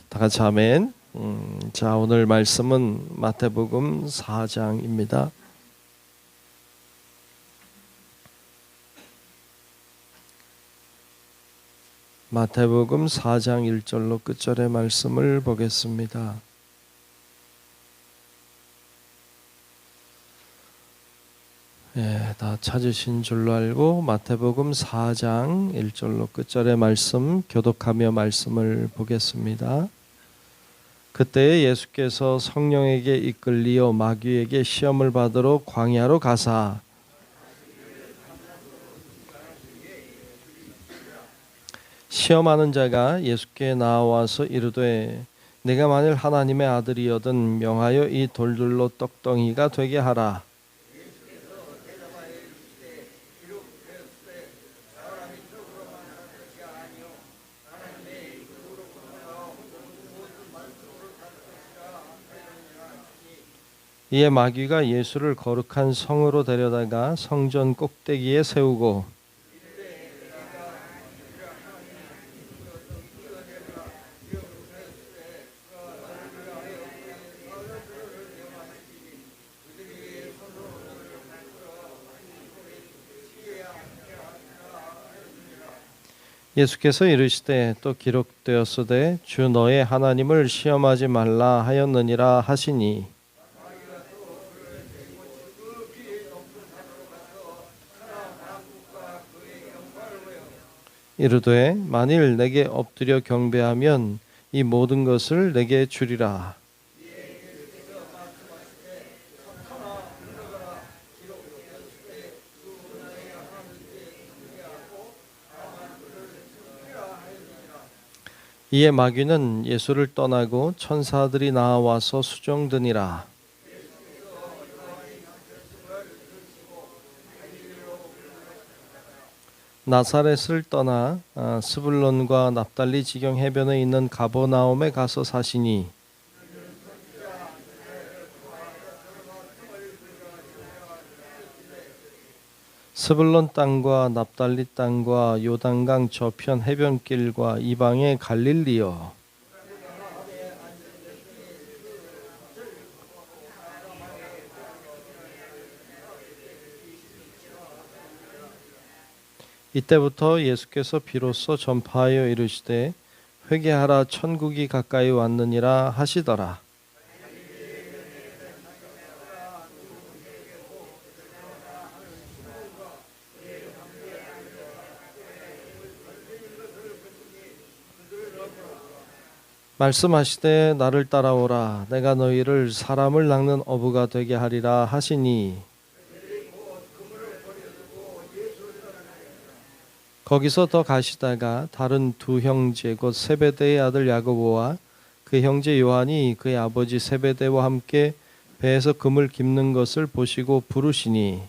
다 같이 아멘. 자, 오늘 말씀은 마태복음 4장입니다. 마태복음 4장 1절로 끝절의 말씀을 보겠습니다. 다 찾으신 줄로 알고 마태복음 4장 1절로 끝절의 말씀 교독하며 말씀을 보겠습니다. 그때 예수께서 성령에게 이끌리어 마귀에게 시험을 받으러 광야로 가사 시험하는 자가 예수께 나와서 이르되 내가 만일 하나님의 아들이여든 명하여 이 돌들로 떡덩이가 되게 하라. 이에 마귀가 예수를 거룩한 성으로 데려다가 성전 꼭대기에 세우고 예수께서 이르시되 또 기록되었으되 주 너의 하나님을 시험하지 말라 하였느니라 하시니 이르되 만일 내게 엎드려 경배하면 이 모든 것을 내게 주리라. 이에 마귀는 예수를 떠나고 천사들이 나와서 수종드니라. 나사렛을 떠나 스불론과 납달리 지경 해변에 있는 가버나움에 가서 사시니 스불론 땅과 납달리 땅과 요단강 저편 해변길과 이방의 갈릴리여. 이때부터 예수께서 비로소 전파하여 이르시되 회개하라 천국이 가까이 왔느니라 하시더라. 말씀하시되 나를 따라오라 내가 너희를 사람을 낚는 어부가 되게 하리라 하시니 거기서 더 가시다가 다른 두 형제 곧 세베대의 아들 야고보와 그 형제 요한이 그의 아버지 세베대와 함께 배에서 금을 깁는 것을 보시고 부르시니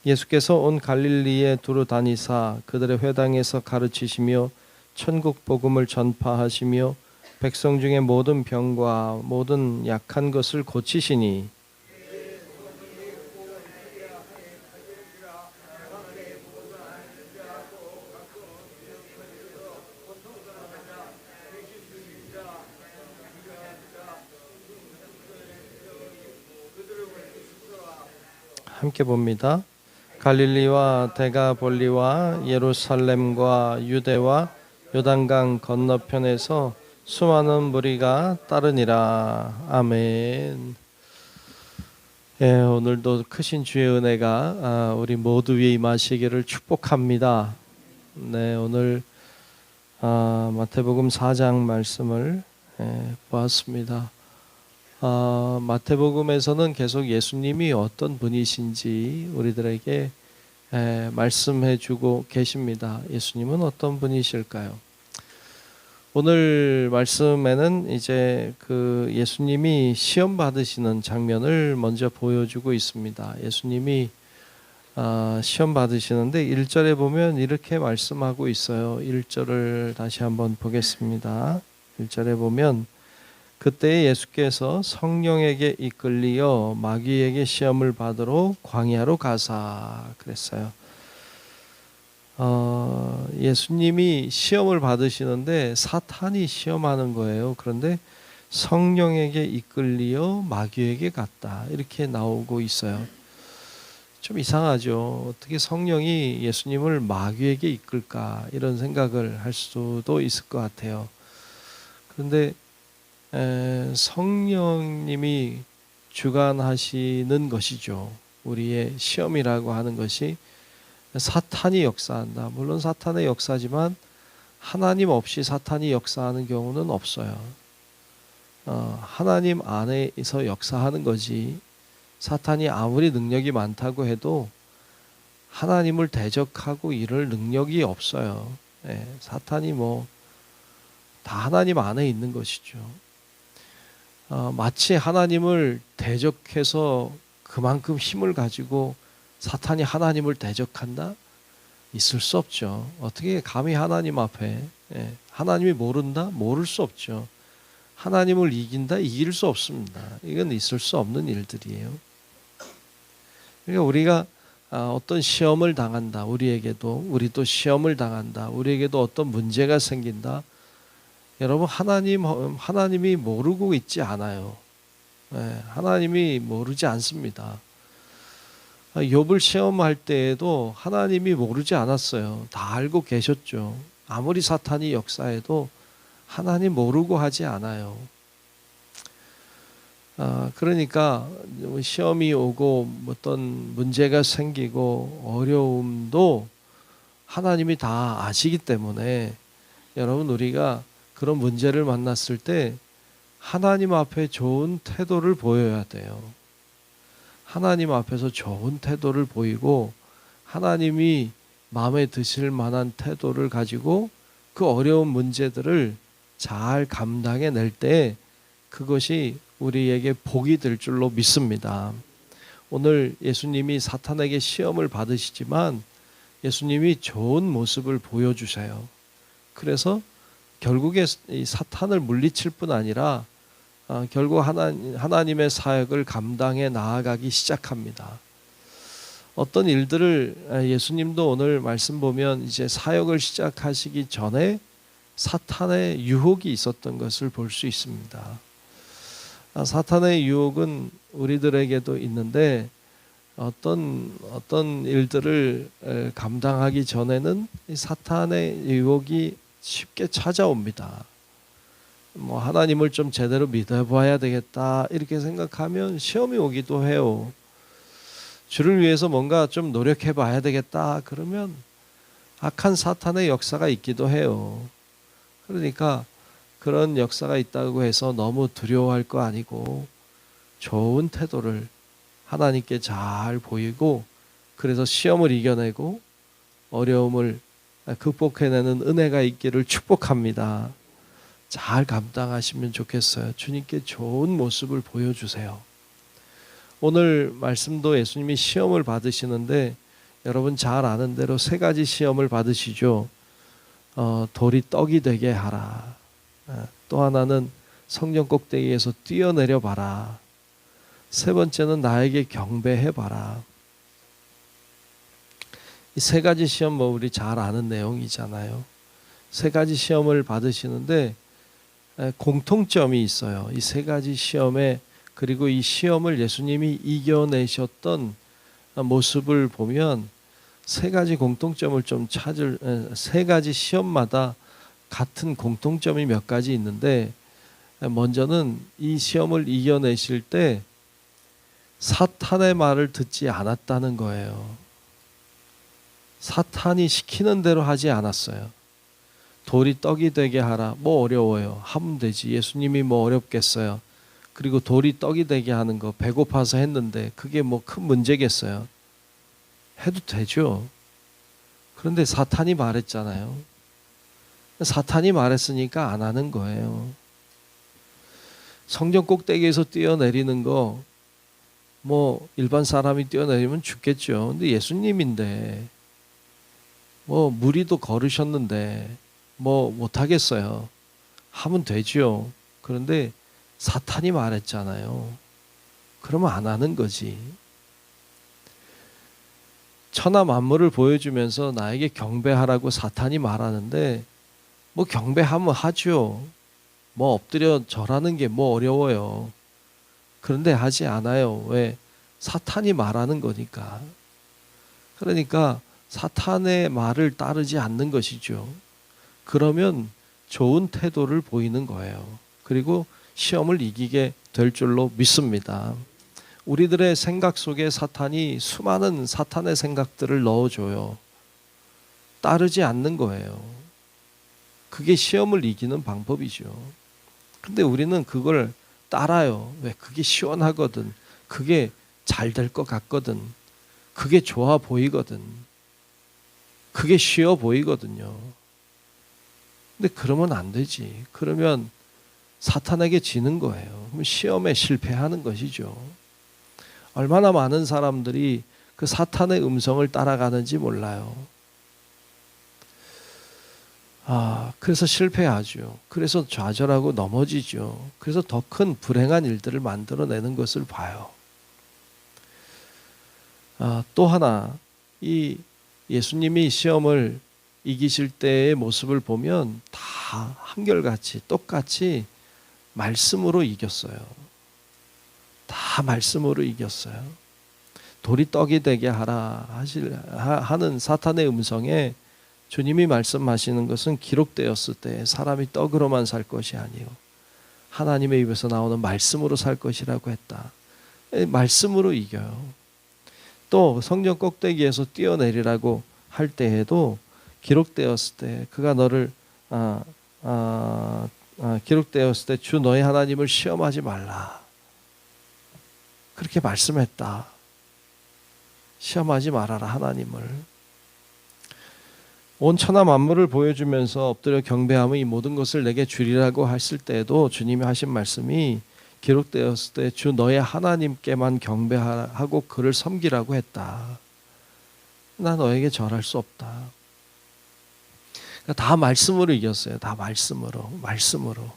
예수께서 온 갈릴리에 두루 다니사 그들의 회당에서 가르치시며 천국 복음을 전파하시며 백성 중에 모든 병과 모든 약한 것을 고치시니 함께 봅니다. 갈릴리와 데가볼리와 예루살렘과 유대와 요단강 건너편에서 수많은 무리가 따르니라. 아멘. 오늘도 크신 주의 은혜가 우리 모두 위에 임하시기를 축복합니다. 오늘 마태복음 4장 말씀을 보았습니다. 마태복음에서는 계속 예수님이 어떤 분이신지 우리들에게 말씀해 주고 계십니다. 예수님은 어떤 분이실까요? 오늘 말씀에는 이제 그 예수님이 시험 받으시는 장면을 먼저 보여주고 있습니다. 예수님이 시험 받으시는데 1절에 보면 이렇게 말씀하고 있어요. 1절을 다시 한번 보겠습니다. 1절에 보면 그때 예수께서 성령에게 이끌리어 마귀에게 시험을 받으러 광야로 가사 그랬어요. 예수님이 시험을 받으시는데 사탄이 시험하는 거예요. 그런데 성령에게 이끌리어 마귀에게 갔다. 이렇게 나오고 있어요. 좀 이상하죠. 어떻게 성령이 예수님을 마귀에게 이끌까? 이런 생각을 할 수도 있을 것 같아요. 그런데 성령님이 주관하시는 것이죠. 우리의 시험이라고 하는 것이 사탄이 역사한다. 물론 사탄의 역사지만 하나님 없이 사탄이 역사하는 경우는 없어요. 하나님 안에서 역사하는 거지. 사탄이 아무리 능력이 많다고 해도 하나님을 대적하고 이럴 능력이 없어요. 사탄이 다 하나님 안에 있는 것이죠. 마치 하나님을 대적해서 그만큼 힘을 가지고 사탄이 하나님을 대적한다? 있을 수 없죠. 어떻게 감히 하나님 앞에 하나님이 모른다? 모를 수 없죠. 하나님을 이긴다? 이길 수 없습니다. 이건 있을 수 없는 일들이에요. 그러니까 우리가 어떤 시험을 당한다. 우리도 시험을 당한다. 우리에게도 어떤 문제가 생긴다. 여러분 하나님이 모르고 있지 않아요. 하나님이 모르지 않습니다. 욥을 시험할 때에도 하나님이 모르지 않았어요. 다 알고 계셨죠. 아무리 사탄이 역사해도 하나님 모르고 하지 않아요. 그러니까 시험이 오고 어떤 문제가 생기고 어려움도 하나님이 다 아시기 때문에 여러분 우리가 그런 문제를 만났을 때 하나님 앞에 좋은 태도를 보여야 돼요. 하나님 앞에서 좋은 태도를 보이고 하나님이 마음에 드실 만한 태도를 가지고 그 어려운 문제들을 잘 감당해낼 때 그것이 우리에게 복이 될 줄로 믿습니다. 오늘 예수님이 사탄에게 시험을 받으시지만 예수님이 좋은 모습을 보여주세요. 그래서 결국에 이 사탄을 물리칠 뿐 아니라 결국 하나님의 사역을 감당해 나아가기 시작합니다. 어떤 일들을 예수님도 오늘 말씀 보면 이제 사역을 시작하시기 전에 사탄의 유혹이 있었던 것을 볼 수 있습니다. 사탄의 유혹은 우리들에게도 있는데 어떤 일들을 감당하기 전에는 사탄의 유혹이 쉽게 찾아옵니다. 하나님을 좀 제대로 믿어봐야 되겠다 이렇게 생각하면 시험이 오기도 해요. 주를 위해서 뭔가 좀 노력해 봐야 되겠다 그러면 악한 사탄의 역사가 있기도 해요. 그러니까 그런 역사가 있다고 해서 너무 두려워할 거 아니고 좋은 태도를 하나님께 잘 보이고 그래서 시험을 이겨내고 어려움을 극복해내는 은혜가 있기를 축복합니다. 잘 감당하시면 좋겠어요. 주님께 좋은 모습을 보여주세요. 오늘 말씀도 예수님이 시험을 받으시는데 여러분 잘 아는 대로 세 가지 시험을 받으시죠. 돌이 떡이 되게 하라. 또 하나는 성전 꼭대기에서 뛰어내려 봐라. 세 번째는 나에게 경배해 봐라. 이 세 가지 시험 우리 잘 아는 내용이잖아요. 세 가지 시험을 받으시는데 공통점이 있어요. 이 세 가지 시험에 그리고 이 시험을 예수님이 이겨내셨던 모습을 보면 세 가지 공통점을 좀 세 가지 시험마다 같은 공통점이 몇 가지 있는데 먼저는 이 시험을 이겨내실 때 사탄의 말을 듣지 않았다는 거예요. 사탄이 시키는 대로 하지 않았어요. 돌이 떡이 되게 하라. 어려워요. 하면 되지. 예수님이 어렵겠어요. 그리고 돌이 떡이 되게 하는 거 배고파서 했는데 그게 큰 문제겠어요. 해도 되죠. 그런데 사탄이 말했잖아요. 사탄이 말했으니까 안 하는 거예요. 성전 꼭대기에서 뛰어내리는 거 일반 사람이 뛰어내리면 죽겠죠. 근데 예수님인데 무리도 걸으셨는데 못하겠어요. 하면 되죠. 그런데 사탄이 말했잖아요. 그러면 안 하는 거지. 천하 만물을 보여주면서 나에게 경배하라고 사탄이 말하는데 뭐 경배하면 하죠. 뭐 엎드려 절하는 게 뭐 어려워요. 그런데 하지 않아요. 왜? 사탄이 말하는 거니까. 그러니까 사탄의 말을 따르지 않는 것이죠. 그러면 좋은 태도를 보이는 거예요. 그리고 시험을 이기게 될 줄로 믿습니다. 우리들의 생각 속에 사탄이 수많은 사탄의 생각들을 넣어줘요. 따르지 않는 거예요. 그게 시험을 이기는 방법이죠. 근데 우리는 그걸 따라요. 왜? 그게 시원하거든. 그게 잘 될 것 같거든. 그게 좋아 보이거든. 그게 쉬워 보이거든요. 근데 그러면 안 되지. 그러면 사탄에게 지는 거예요. 그럼 시험에 실패하는 것이죠. 얼마나 많은 사람들이 그 사탄의 음성을 따라가는지 몰라요. 그래서 실패하죠. 그래서 좌절하고 넘어지죠. 그래서 더 큰 불행한 일들을 만들어내는 것을 봐요. 또 하나, 이 예수님이 시험을 이기실 때의 모습을 보면 다 한결같이 똑같이 말씀으로 이겼어요. 다 말씀으로 이겼어요. 돌이 떡이 되게 하라 하는 사탄의 음성에 주님이 말씀하시는 것은 기록되었을 때 사람이 떡으로만 살 것이 아니요 하나님의 입에서 나오는 말씀으로 살 것이라고 했다. 말씀으로 이겨요. 또 성전 꼭대기에서 뛰어내리라고 할 때에도 기록되었을 때 그가 너를 기록되었을 때 주 너의 하나님을 시험하지 말라. 그렇게 말씀했다. 시험하지 말아라 하나님을. 온 천하 만물을 보여주면서 엎드려 경배하며 이 모든 것을 내게 주리라고 했을 때에도 주님이 하신 말씀이 기록되었을 때 주 너의 하나님께만 경배하고 그를 섬기라고 했다. 나 너에게 절할 수 없다. 그러니까 다 말씀으로 이겼어요. 다 말씀으로. 그러니까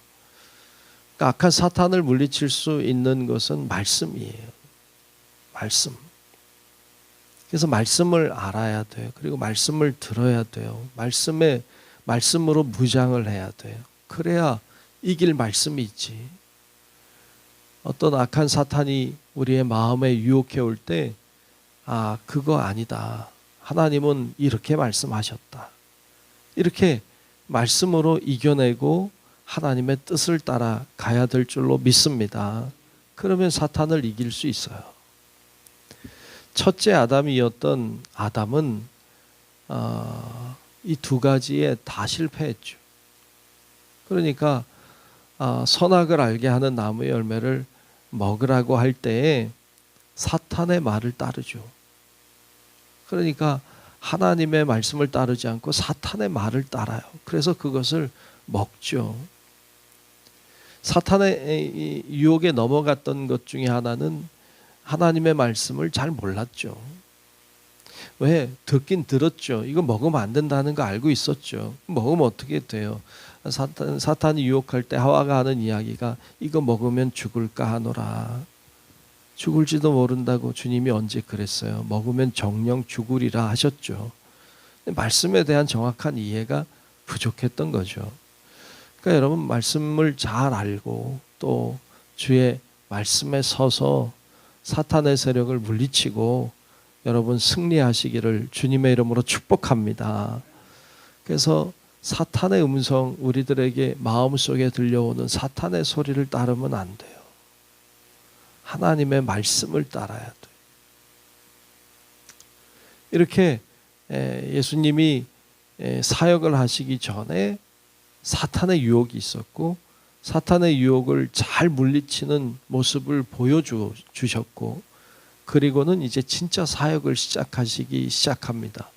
악한 사탄을 물리칠 수 있는 것은 말씀이에요. 말씀. 그래서 말씀을 알아야 돼요. 그리고 말씀을 들어야 돼요. 말씀으로 무장을 해야 돼요. 그래야 이길 말씀이 있지. 어떤 악한 사탄이 우리의 마음에 유혹해 올 때, 그거 아니다. 하나님은 이렇게 말씀하셨다. 이렇게 말씀으로 이겨내고 하나님의 뜻을 따라 가야 될 줄로 믿습니다. 그러면 사탄을 이길 수 있어요. 첫째 아담이었던 아담은 이 두 가지에 다 실패했죠. 그러니까 선악을 알게 하는 나무의 열매를 먹으라고 할 때에 사탄의 말을 따르죠. 그러니까 하나님의 말씀을 따르지 않고 사탄의 말을 따라요. 그래서 그것을 먹죠. 사탄의 유혹에 넘어갔던 것 중에 하나는 하나님의 말씀을 잘 몰랐죠. 왜? 듣긴 들었죠. 이거 먹으면 안 된다는 거 알고 있었죠. 먹으면 어떻게 돼요? 사탄이 유혹할 때 하와가 하는 이야기가 이거 먹으면 죽을까 하노라. 죽을지도 모른다고 주님이 언제 그랬어요? 먹으면 정령 죽으리라 하셨죠. 말씀에 대한 정확한 이해가 부족했던 거죠. 그러니까 여러분 말씀을 잘 알고 또 주의 말씀에 서서 사탄의 세력을 물리치고 여러분 승리하시기를 주님의 이름으로 축복합니다. 그래서 사탄의 음성, 우리들에게 마음속에 들려오는 사탄의 소리를 따르면 안 돼요. 하나님의 말씀을 따라야 돼요. 이렇게 예수님이 사역을 하시기 전에 사탄의 유혹이 있었고 사탄의 유혹을 잘 물리치는 모습을 보여주셨고 그리고는 이제 진짜 사역을 시작합니다.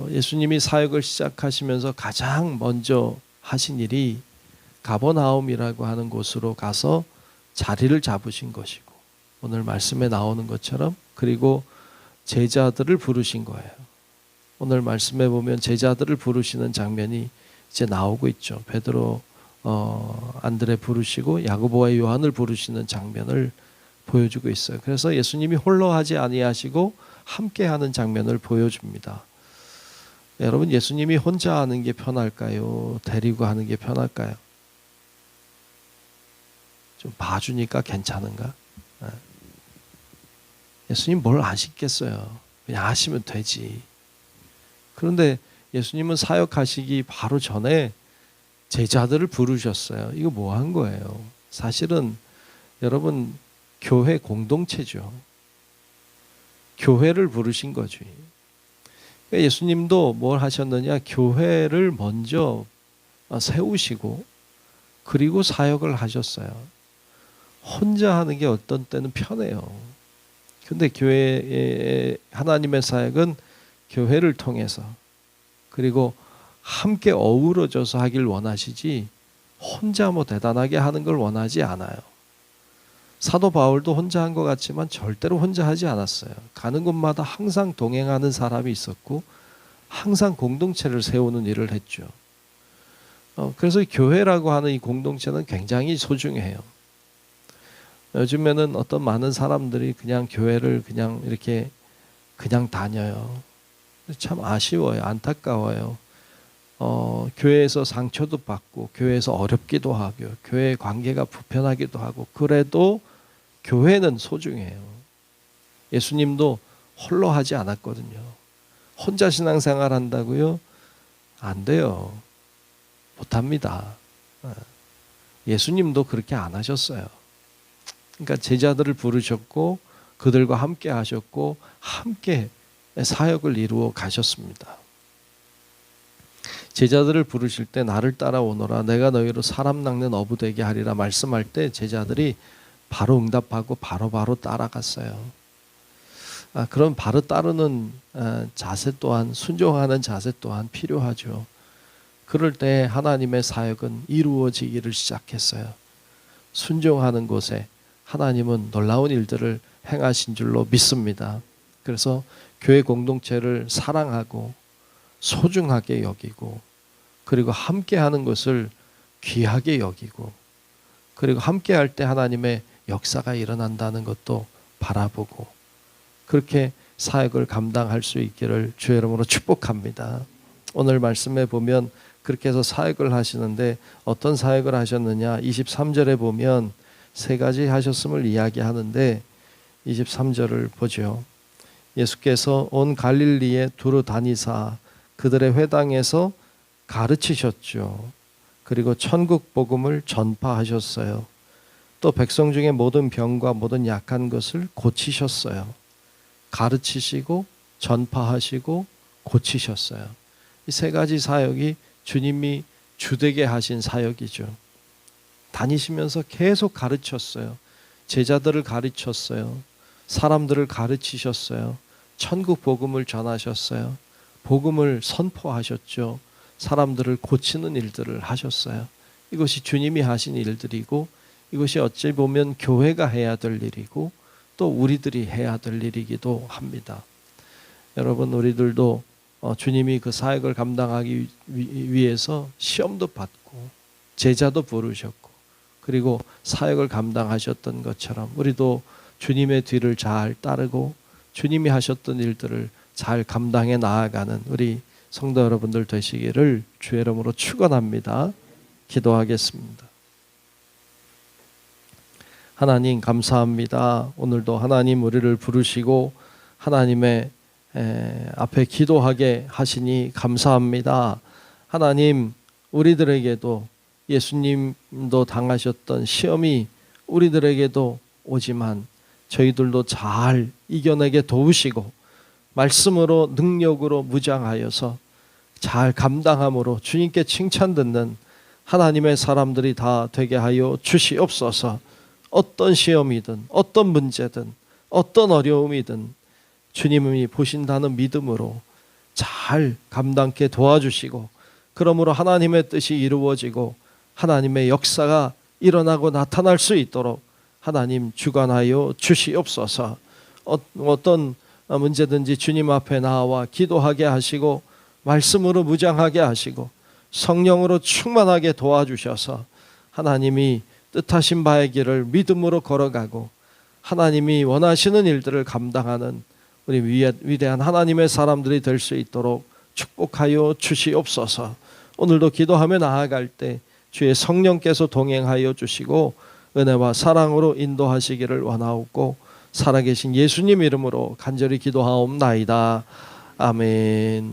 예수님이 사역을 시작하시면서 가장 먼저 하신 일이 가버나움이라고 하는 곳으로 가서 자리를 잡으신 것이고 오늘 말씀에 나오는 것처럼 그리고 제자들을 부르신 거예요. 오늘 말씀에 보면 제자들을 부르시는 장면이 이제 나오고 있죠. 베드로, 안드레 부르시고 야고보와 요한을 부르시는 장면을 보여주고 있어요. 그래서 예수님이 홀로 하지 아니하시고 함께하는 장면을 보여줍니다. 여러분, 예수님이 혼자 하는 게 편할까요? 데리고 하는 게 편할까요? 좀 봐주니까 괜찮은가? 예수님 뭘 아시겠어요? 그냥 하시면 되지. 그런데 예수님은 사역하시기 바로 전에 제자들을 부르셨어요. 이거 뭐 한 거예요? 사실은 여러분, 교회 공동체죠. 교회를 부르신 거지. 예수님도 뭘 하셨느냐? 교회를 먼저 세우시고 그리고 사역을 하셨어요. 혼자 하는 게 어떤 때는 편해요. 근데 교회의 하나님의 사역은 교회를 통해서 그리고 함께 어우러져서 하길 원하시지 혼자 뭐 대단하게 하는 걸 원하지 않아요. 사도 바울도 혼자 한 것 같지만 절대로 혼자 하지 않았어요. 가는 곳마다 항상 동행하는 사람이 있었고 항상 공동체를 세우는 일을 했죠. 그래서 교회라고 하는 이 공동체는 굉장히 소중해요. 요즘에는 어떤 많은 사람들이 그냥 교회를 그냥 이렇게 그냥 다녀요. 참 아쉬워요. 안타까워요. 교회에서 상처도 받고 교회에서 어렵기도 하고 교회 관계가 불편하기도 하고 그래도 교회는 소중해요. 예수님도 홀로 하지 않았거든요. 혼자 신앙생활 한다고요? 안 돼요. 못합니다. 예수님도 그렇게 안 하셨어요. 그러니까 제자들을 부르셨고 그들과 함께 하셨고 함께 사역을 이루어 가셨습니다. 제자들을 부르실 때 나를 따라오너라 내가 너희로 사람 낚는 어부 되게 하리라 말씀할 때 제자들이 바로 응답하고 바로 따라갔어요. 그런 바로 따르는 자세 또한 순종하는 자세 또한 필요하죠. 그럴 때 하나님의 사역은 이루어지기를 시작했어요. 순종하는 곳에 하나님은 놀라운 일들을 행하신 줄로 믿습니다. 그래서 교회 공동체를 사랑하고 소중하게 여기고 그리고 함께하는 것을 귀하게 여기고 그리고 함께할 때 하나님의 역사가 일어난다는 것도 바라보고 그렇게 사역을 감당할 수 있기를 주의 이름으로 축복합니다. 오늘 말씀에 보면 그렇게 해서 사역을 하시는데 어떤 사역을 하셨느냐 23절에 보면 세 가지 하셨음을 이야기하는데 23절을 보죠. 예수께서 온 갈릴리에 두루 다니사 그들의 회당에서 가르치셨죠. 그리고 천국 복음을 전파하셨어요. 또 백성 중에 모든 병과 모든 약한 것을 고치셨어요. 가르치시고 전파하시고 고치셨어요. 이 세 가지 사역이 주님이 주되게 하신 사역이죠. 다니시면서 계속 가르쳤어요. 제자들을 가르쳤어요. 사람들을 가르치셨어요. 천국 복음을 전하셨어요. 복음을 선포하셨죠. 사람들을 고치는 일들을 하셨어요. 이것이 주님이 하신 일들이고 이것이 어찌 보면 교회가 해야 될 일이고 또 우리들이 해야 될 일이기도 합니다. 여러분 우리들도 주님이 그 사역을 감당하기 위해서 시험도 받고 제자도 부르셨고 그리고 사역을 감당하셨던 것처럼 우리도 주님의 뒤를 잘 따르고 주님이 하셨던 일들을 잘 감당해 나아가는 우리 성도 여러분들 되시기를 주의 이름으로 축원합니다. 기도하겠습니다. 하나님 감사합니다. 오늘도 하나님 우리를 부르시고 하나님의 앞에 기도하게 하시니 감사합니다. 하나님 우리들에게도 예수님도 당하셨던 시험이 우리들에게도 오지만 저희들도 잘 이겨내게 도우시고 말씀으로 능력으로 무장하여서 잘 감당함으로 주님께 칭찬 듣는 하나님의 사람들이 다 되게 하여 주시옵소서. 어떤 시험이든 어떤 문제든 어떤 어려움이든 주님이 보신다는 믿음으로 잘 감당케 도와주시고 그러므로 하나님의 뜻이 이루어지고 하나님의 역사가 일어나고 나타날 수 있도록 하나님 주관하여 주시옵소서. 어떤 문제든지 주님 앞에 나와 기도하게 하시고 말씀으로 무장하게 하시고 성령으로 충만하게 도와주셔서 하나님이 뜻하신 바의 길을 믿음으로 걸어가고 하나님이 원하시는 일들을 감당하는 우리 위대한 하나님의 사람들이 될 수 있도록 축복하여 주시옵소서. 오늘도 기도하며 나아갈 때 주의 성령께서 동행하여 주시고 은혜와 사랑으로 인도하시기를 원하옵고 살아계신 예수님 이름으로 간절히 기도하옵나이다. 아멘.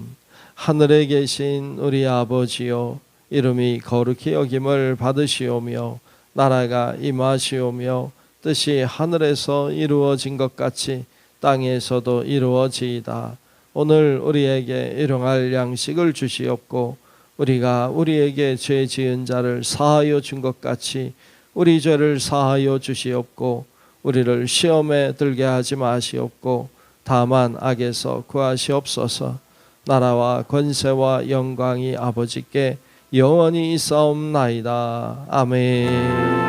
하늘에 계신 우리 아버지여, 이름이 거룩히 여김을 받으시오며 나라가 임하시오며 뜻이 하늘에서 이루어진 것 같이 땅에서도 이루어지이다. 오늘 우리에게 일용할 양식을 주시옵고 우리가 우리에게 죄 지은 자를 사하여 준 것 같이 우리 죄를 사하여 주시옵고 우리를 시험에 들게 하지 마시옵고 다만 악에서 구하시옵소서. 나라와 권세와 영광이 아버지께 영원히 있사옵나이다. 아멘.